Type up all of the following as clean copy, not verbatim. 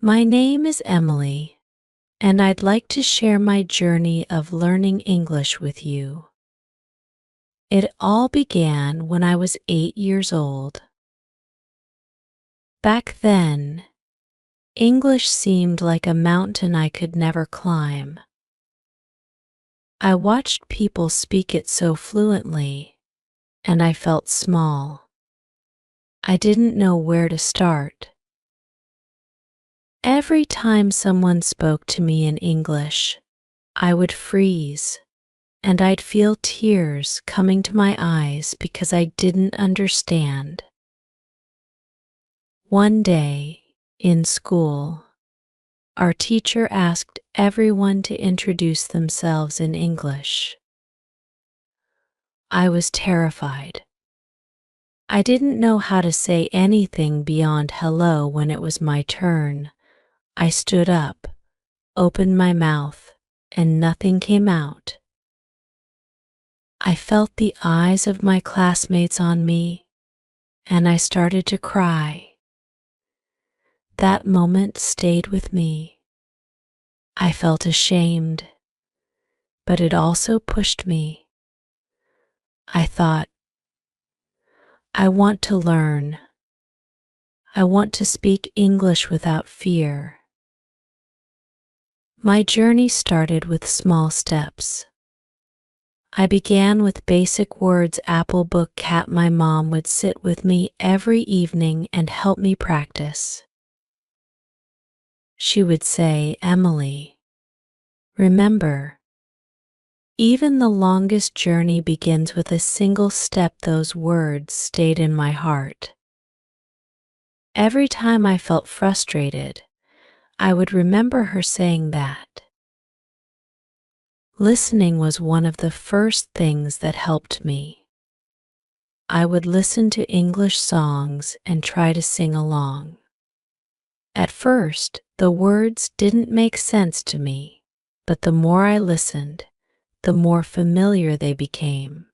My name is Emily, and I'd like to share my journey of learning English with you. It all began when I was 8 years old. Back then, English seemed like a mountain I could never climb. I watched people speak it so fluently, and I felt small. I didn't know where to start. Every time someone spoke to me in English, I would freeze, and I'd feel tears coming to my eyes because I didn't understand. One day, in school, our teacher asked everyone to introduce themselves in English. I was terrified. I didn't know how to say anything beyond hello when it was my turn. I stood up, opened my mouth, and nothing came out. I felt the eyes of my classmates on me, and I started to cry. That moment stayed with me. I felt ashamed, but it also pushed me. I thought, I want to learn. I want to speak English without fear. My journey started with small steps. I began with basic words: apple, book, cat. My mom would sit with me every evening and help me practice. She would say, Emily, remember, even the longest journey begins with a single step. Those words stayed in my heart. Every time I felt frustrated, I would remember her saying that. Listening was one of the first things that helped me. I would listen to English songs and try to sing along. At first, the words didn't make sense to me, but the more I listened, the more familiar they became.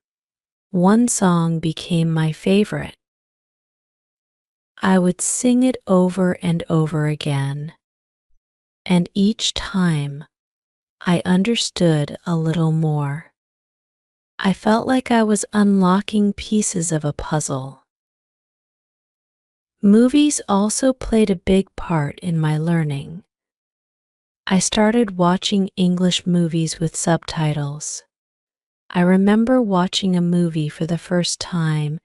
One song became my favorite. I would sing it over and over again, and each time I understood a little more. I felt like I was unlocking pieces of a puzzle. Movies also played a big part in my learning. I started watching English movies with subtitles. I remember watching a movie for the first time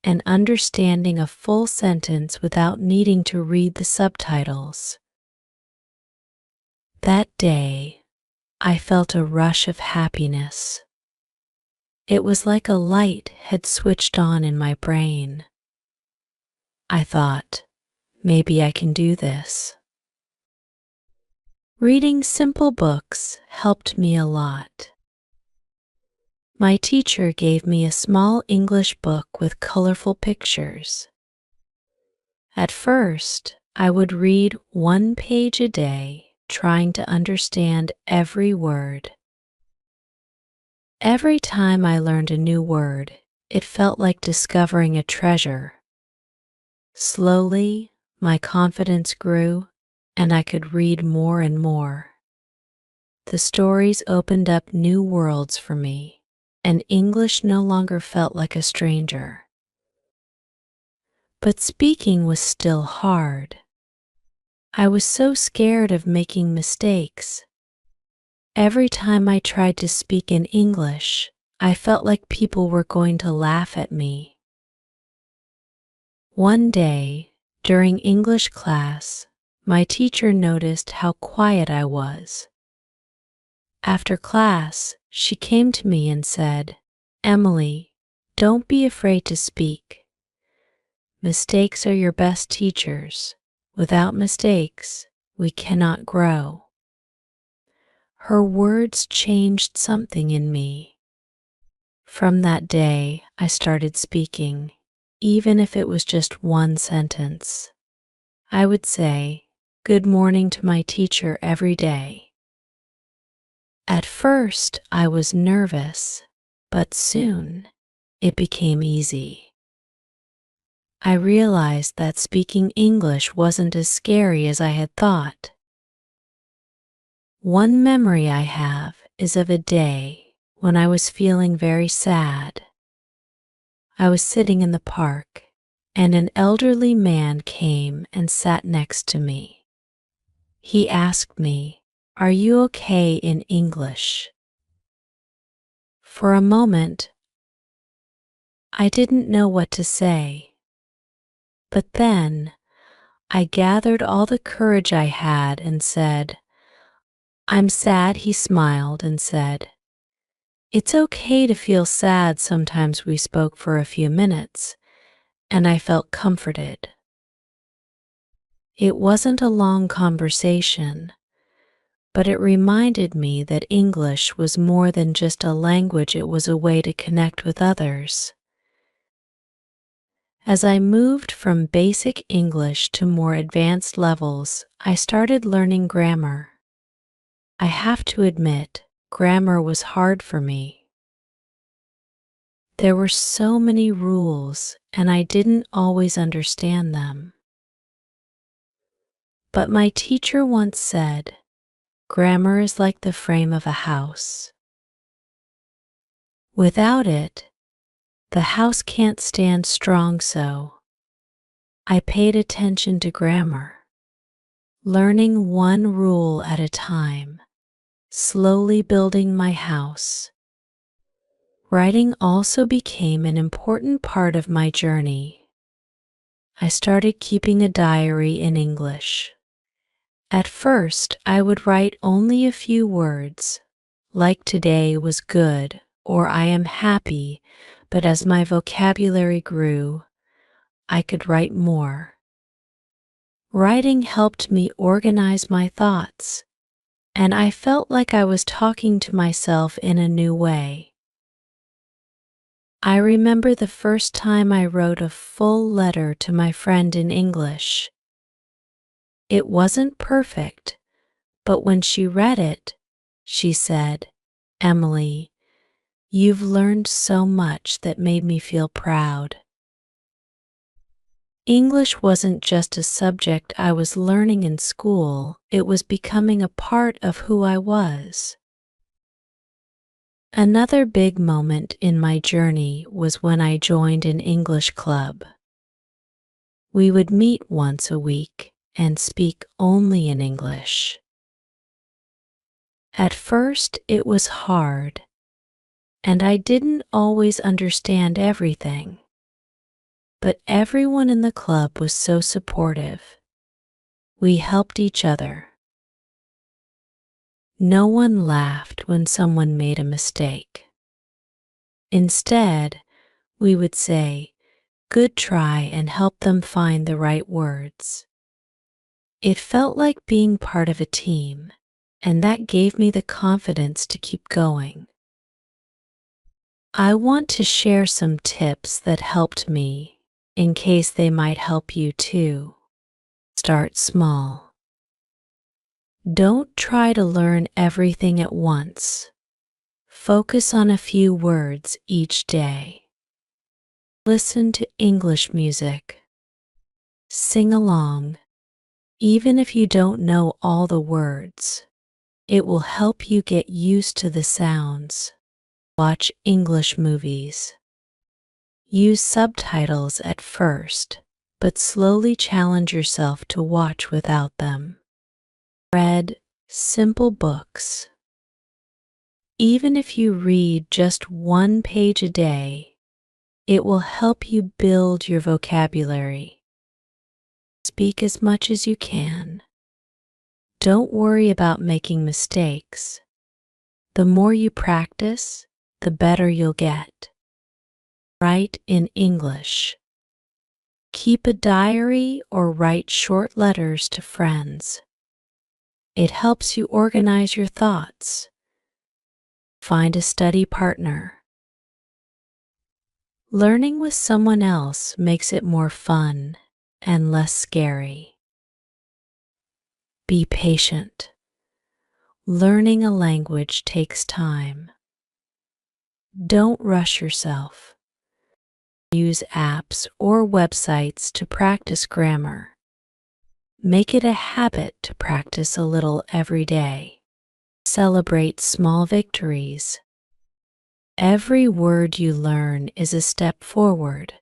and understanding a full sentence without needing to read the subtitles. That day, I felt a rush of happiness. It was like a light had switched on in my brain. I thought, maybe I can do this. Reading simple books helped me a lot. My teacher gave me a small English book with colorful pictures. At first, I would read 1 page a day, trying to understand every word. Every time I learned a new word, it felt like discovering a treasure. Slowly, my confidence grew, and I could read more and more. The stories opened up new worlds for me, and English no longer felt like a stranger. But speaking was still hard. I was so scared of making mistakes. Every time I tried to speak in English, I felt like people were going to laugh at me. One day, during English class, my teacher noticed how quiet I was. After class, she came to me and said, Emily, don't be afraid to speak. Mistakes are your best teachers. Without mistakes, we cannot grow. Her words changed something in me. From that day, I started speaking, even if it was just one sentence. I would say, "Good morning" to my teacher every day. At first, I was nervous, but soon it became easy. I realized that speaking English wasn't as scary as I had thought. One memory I have is of a day when I was feeling very sad. I was sitting in the park, and an elderly man came and sat next to me. He asked me, "Are you okay in English?" For a moment, I didn't know what to say. But then, I gathered all the courage I had and said, "I'm sad." He smiled and said, "It's okay to feel sad sometimes." We spoke for a few minutes, and I felt comforted. It wasn't a long conversation, but it reminded me that English was more than just a language, it was a way to connect with others. As I moved from basic English to more advanced levels, I started learning grammar. I have to admit, grammar was hard for me. There were so many rules, and I didn't always understand them. But my teacher once said, "Grammar is like the frame of a house. Without it, the house can't stand strong." So I paid attention to grammar, learning one rule at a time, slowly building my house. Writing also became an important part of my journey. I started keeping a diary in English. At first, I would write only a few words, like "today was good" or "I am happy," but as my vocabulary grew, I could write more. Writing helped me organize my thoughts, and I felt like I was talking to myself in a new way. I remember the first time I wrote a full letter to my friend in English. It wasn't perfect, but when she read it, she said, "Emily, you've learned so much that made me feel proud." English wasn't just a subject I was learning in school, it was becoming a part of who I was. Another big moment in my journey was when I joined an English club. We would meet once a week and speak only in English. At first, it was hard, and I didn't always understand everything. But everyone in the club was so supportive. We helped each other. No one laughed when someone made a mistake. Instead, we would say, "Good try," and help them find the right words. It felt like being part of a team, and that gave me the confidence to keep going. I want to share some tips that helped me, in case they might help you too. Start small. Don't try to learn everything at once. Focus on a few words each day. Listen to English music. Sing along. Even if you don't know all the words, it will help you get used to the sounds. Watch English movies. Use subtitles at first, but slowly challenge yourself to watch without them. Read simple books. Even if you read just one page a day, it will help you build your vocabulary. Speak as much as you can. Don't worry about making mistakes. The more you practice, the better you'll get. Write in English. Keep a diary or write short letters to friends. It helps you organize your thoughts. Find a study partner. Learning with someone else makes it more fun and less scary. Be patient. Learning a language takes time. Don't rush yourself. use apps or websites to practice grammar. Make it a habit to practice a little every day. Celebrate small victories. Every word you learn is a step forward.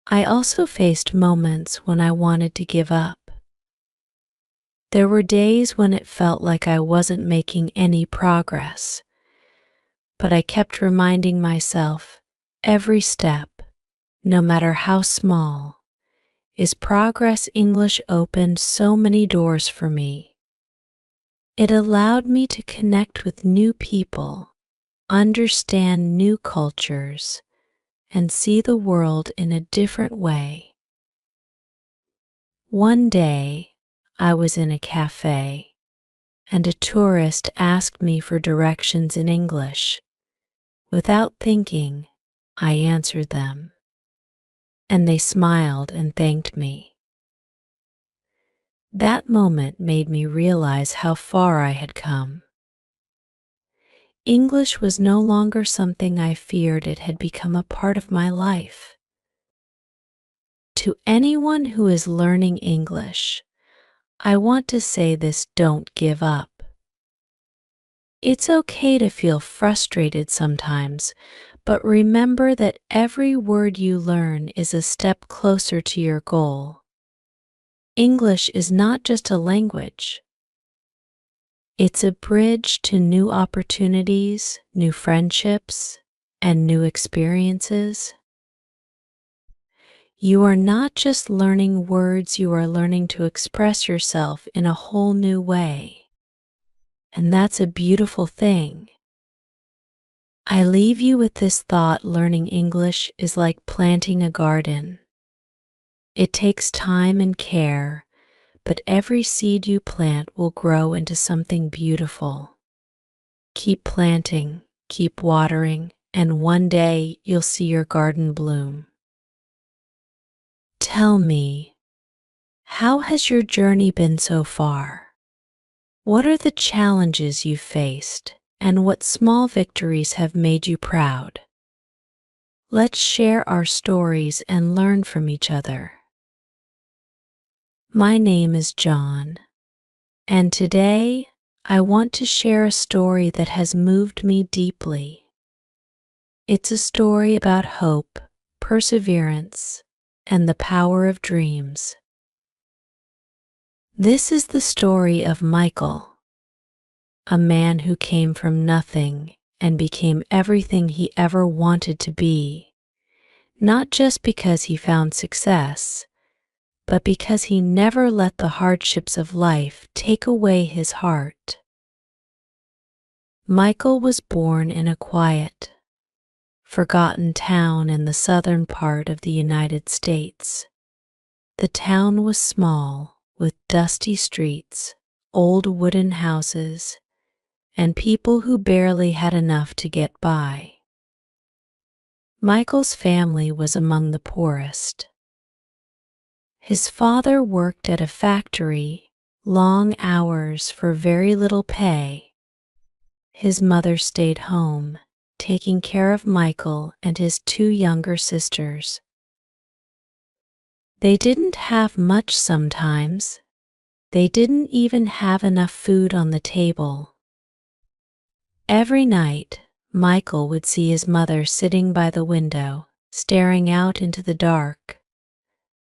I also faced moments when I wanted to give up. There were days when it felt like I wasn't making any progress, but I kept reminding myself every step, no matter how small, is progress. English opened so many doors for me. It allowed me to connect with new people, understand new cultures, and see the world in a different way. One day, I was in a cafe, and a tourist asked me for directions in English. Without thinking, I answered them, and they smiled and thanked me. That moment made me realize how far I had come. English was no longer something I feared, it had become a part of my life. To anyone who is learning English, I want to say this: don't give up. It's okay to feel frustrated sometimes, but remember that every word you learn is a step closer to your goal. English is not just a language. It's a bridge to new opportunities, new friendships, and new experiences. You are not just learning words, you are learning to express yourself in a whole new way. And that's a beautiful thing. I leave you with this thought: learning English is like planting a garden. It takes time and care, but every seed you plant will grow into something beautiful. Keep planting, keep watering, and one day you'll see your garden bloom. Tell me, how has your journey been so far? What are the challenges you've faced, and what small victories have made you proud? Let's share our stories and learn from each other. My name is John, and today I want to share a story that has moved me deeply. It's a story about hope, perseverance, and the power of dreams. This is the story of Michael, a man who came from nothing and became everything he ever wanted to be, not just because he found success, but because he never let the hardships of life take away his heart. Michael was born in a quiet, forgotten town in the southern part of the United States. The town was small, with dusty streets, old wooden houses, and people who barely had enough to get by. Michael's family was among the poorest. His father worked at a factory, long hours for very little pay. His mother stayed home, taking care of Michael and his two younger sisters. They didn't have much sometimes. They didn't even have enough food on the table. Every night, Michael would see his mother sitting by the window, staring out into the dark,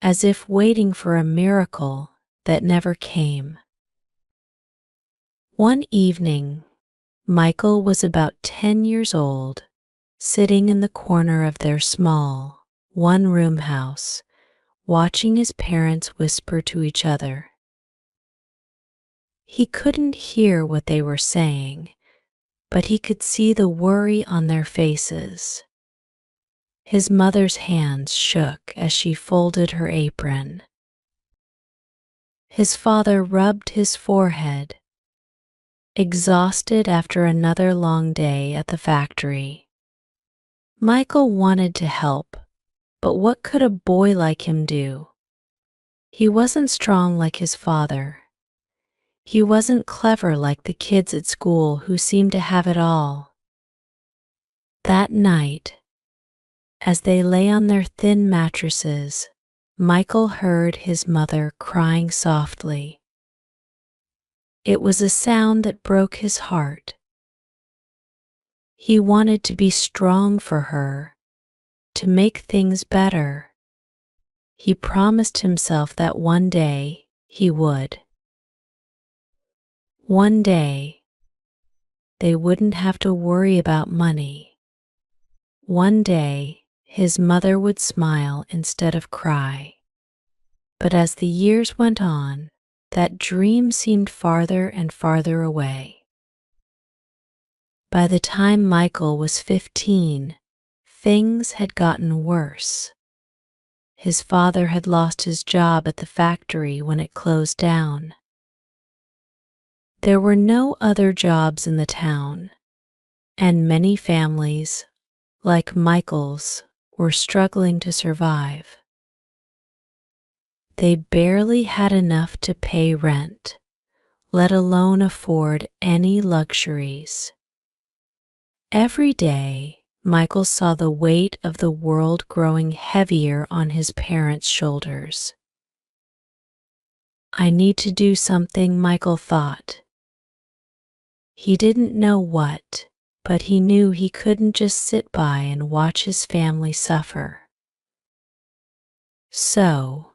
as if waiting for a miracle that never came. One evening, Michael was about 10 years old, sitting in the corner of their small, one-room house, watching his parents whisper to each other. He couldn't hear what they were saying, but he could see the worry on their faces. His mother's hands shook as she folded her apron. His father rubbed his forehead, exhausted after another long day at the factory. Michael wanted to help, but what could a boy like him do? He wasn't strong like his father. He wasn't clever like the kids at school who seemed to have it all. That night, As they lay on their thin mattresses, Michael heard his mother crying softly. It was a sound that broke his heart. He wanted to be strong for her, to make things better. He promised himself that one day he would. One day, they wouldn't have to worry about money. One day, his mother would smile instead of cry. But as the years went on, that dream seemed farther and farther away. By the time Michael was 15, things had gotten worse. His father had lost his job at the factory when it closed down. There were no other jobs in the town, and many families, like Michael's, were struggling to survive. They barely had enough to pay rent, let alone afford any luxuries. Every day, Michael saw the weight of the world growing heavier on his parents' shoulders. I need to do something, Michael thought. He didn't know what, but he knew he couldn't just sit by and watch his family suffer. So,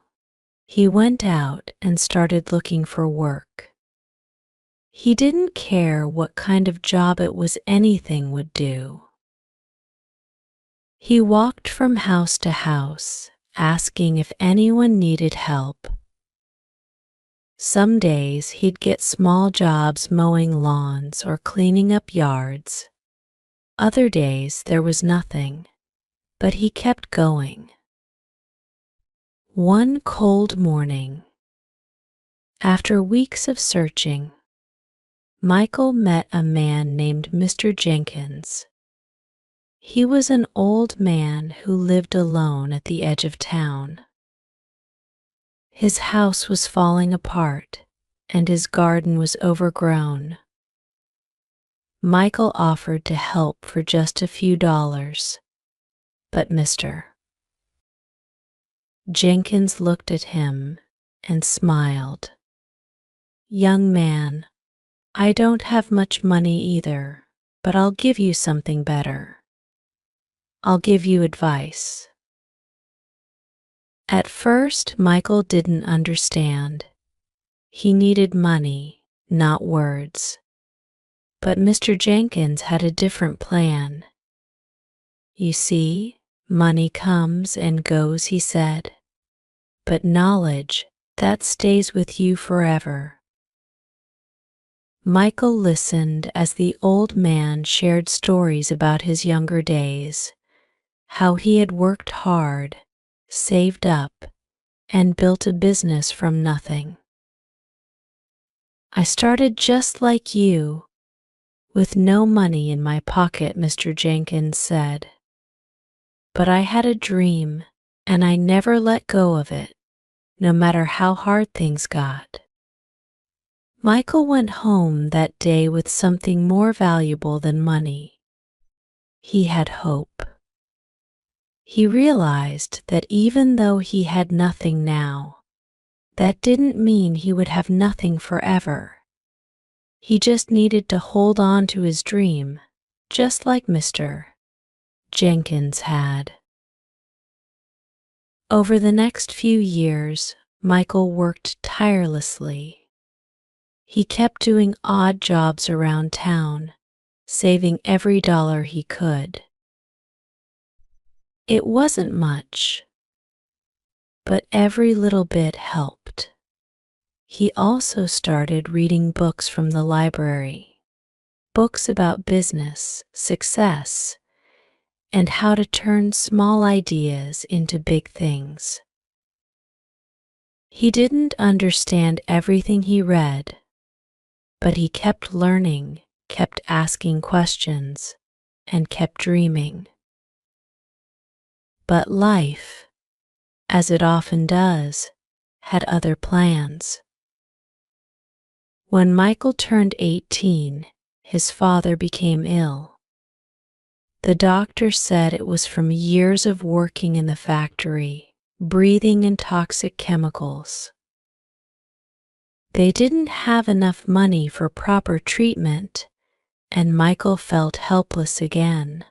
he went out and started looking for work. He didn't care what kind of job it was, anything would do. He walked from house to house, asking if anyone needed help. Some days he'd get small jobs mowing lawns or cleaning up yards. Other days there was nothing, but he kept going. One cold morning, after weeks of searching, Michael met a man named Mr. Jenkins. He was an old man who lived alone at the edge of town. His house was falling apart, and his garden was overgrown. Michael offered to help for just a few dollars, but Mr. Jenkins looked at him and smiled. "Young man, I don't have much money either, but I'll give you something better. I'll give you advice." At first, Michael didn't understand. He needed money, not words. But Mr. Jenkins had a different plan. "You see, money comes and goes," he said. "But knowledge, that stays with you forever." Michael listened as the old man shared stories about his younger days, how he had worked hard, saved up, and built a business from nothing. "I started just like you, with no money in my pocket," Mr. Jenkins said. "But I had a dream, and I never let go of it, no matter how hard things got." Michael went home that day with something more valuable than money. He had hope. He realized that even though he had nothing now, that didn't mean he would have nothing forever. He just needed to hold on to his dream, just like Mr. Jenkins had. Over the next few years, Michael worked tirelessly. He kept doing odd jobs around town, saving every dollar he could. It wasn't much, but every little bit helped. He also started reading books from the library, books about business, success, and how to turn small ideas into big things. He didn't understand everything he read, but he kept learning, kept asking questions, and kept dreaming. But life, as it often does, had other plans. When Michael turned 18, his father became ill. The doctor said it was from years of working in the factory, breathing in toxic chemicals. They didn't have enough money for proper treatment, and Michael felt helpless again.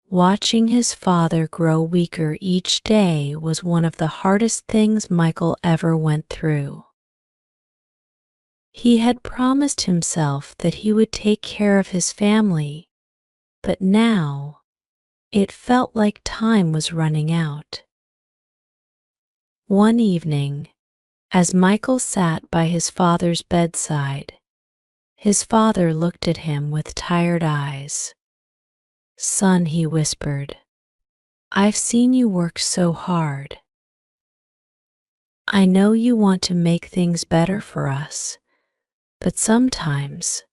Watching his father grow weaker each day was one of the hardest things Michael ever went through. He had promised himself that he would take care of his family, but now it felt like time was running out. One evening, as Michael sat by his father's bedside, his father looked at him with tired eyes. "Son," he whispered, "I've seen you work so hard. I know you want to make things better for us, but sometimes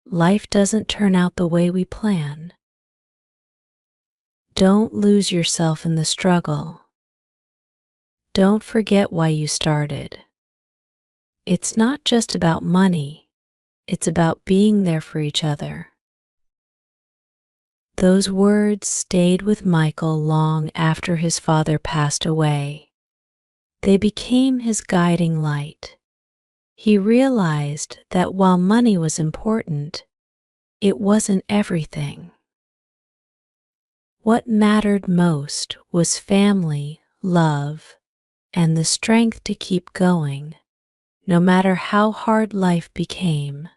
life doesn't turn out the way we plan. Don't lose yourself in the struggle. Don't forget why you started. It's not just about money, it's about being there for each other." Those words stayed with Michael long after his father passed away. They became his guiding light. He realized that while money was important, it wasn't everything. What mattered most was family, love, and the strength to keep going, no matter how hard life became.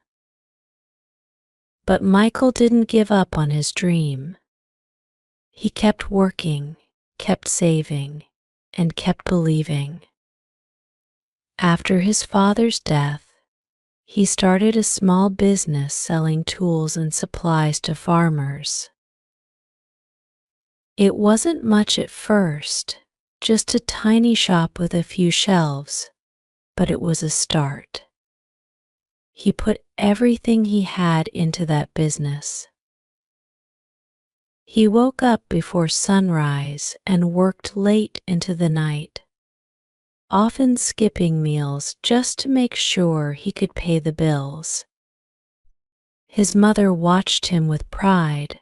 But Michael didn't give up on his dream. He kept working, kept saving, and kept believing. After his father's death, he started a small business selling tools and supplies to farmers. It wasn't much at first, just a tiny shop with a few shelves, but it was a start. He put everything he had into that business. He woke up before sunrise and worked late into the night, often skipping meals just to make sure he could pay the bills. His mother watched him with pride,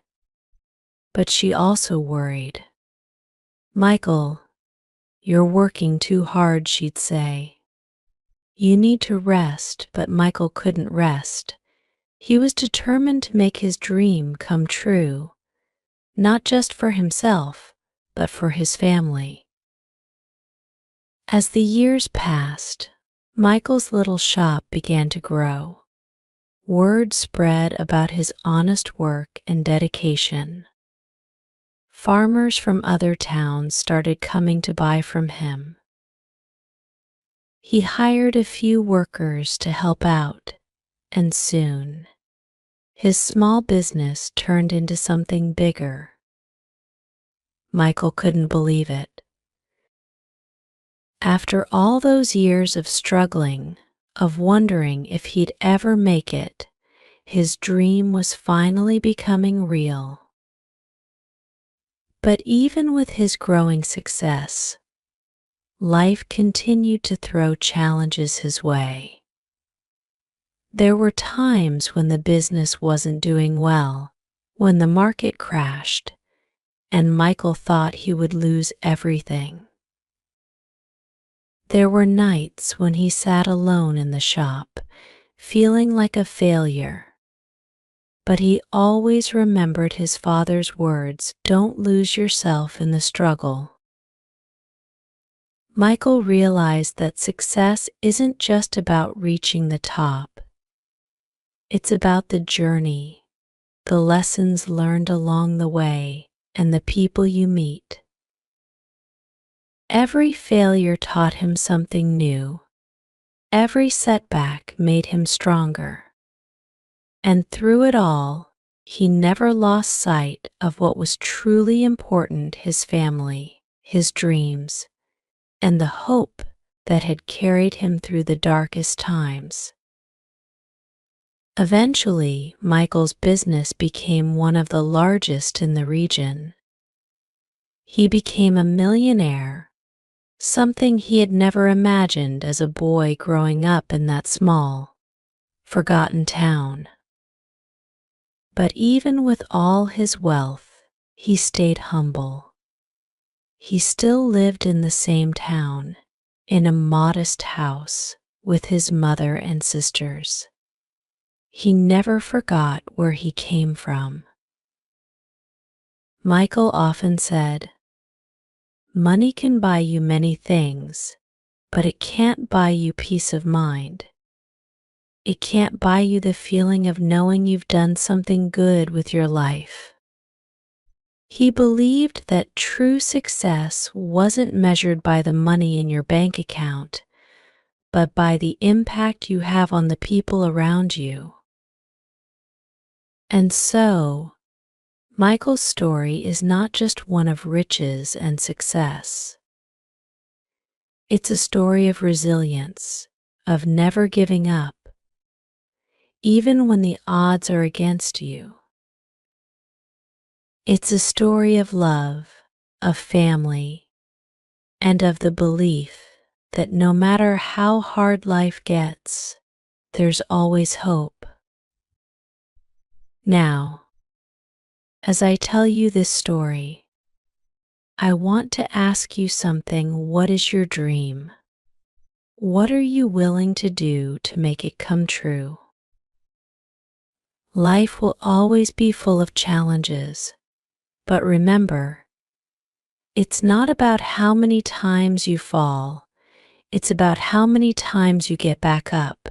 but she also worried. "Michael, you're working too hard," she'd say. "You need to rest," but Michael couldn't rest. He was determined to make his dream come true, not just for himself, but for his family. As the years passed, Michael's little shop began to grow. Word spread about his honest work and dedication. Farmers from other towns started coming to buy from him. He hired a few workers to help out, and soon, his small business turned into something bigger. Michael couldn't believe it. After all those years of struggling, of wondering if he'd ever make it, his dream was finally becoming real. But even with his growing success, life continued to throw challenges his way. There were times when the business wasn't doing well, when the market crashed, and Michael thought he would lose everything. There were nights when he sat alone in the shop, feeling like a failure. But he always remembered his father's words, "Don't lose yourself in the struggle." Michael realized that success isn't just about reaching the top. It's about the journey, the lessons learned along the way, and the people you meet. Every failure taught him something new. Every setback made him stronger. And through it all, he never lost sight of what was truly important: his family, his dreams, and the hope that had carried him through the darkest times. Eventually, Michael's business became one of the largest in the region. He became a millionaire, something he had never imagined as a boy growing up in that small, forgotten town. But even with all his wealth, he stayed humble. He still lived in the same town, in a modest house with his mother and sisters. He never forgot where he came from. Michael often said, "Money can buy you many things, but it can't buy you peace of mind. It can't buy you the feeling of knowing you've done something good with your life." He believed that true success wasn't measured by the money in your bank account, but by the impact you have on the people around you. And so, Michael's story is not just one of riches and success. It's a story of resilience, of never giving up, even when the odds are against you. It's a story of love, of family, and of the belief that no matter how hard life gets, there's always hope. Now, as I tell you this story, I want to ask you something. What is your dream? What are you willing to do to make it come true? Life will always be full of challenges, but remember, it's not about how many times you fall, it's about how many times you get back up.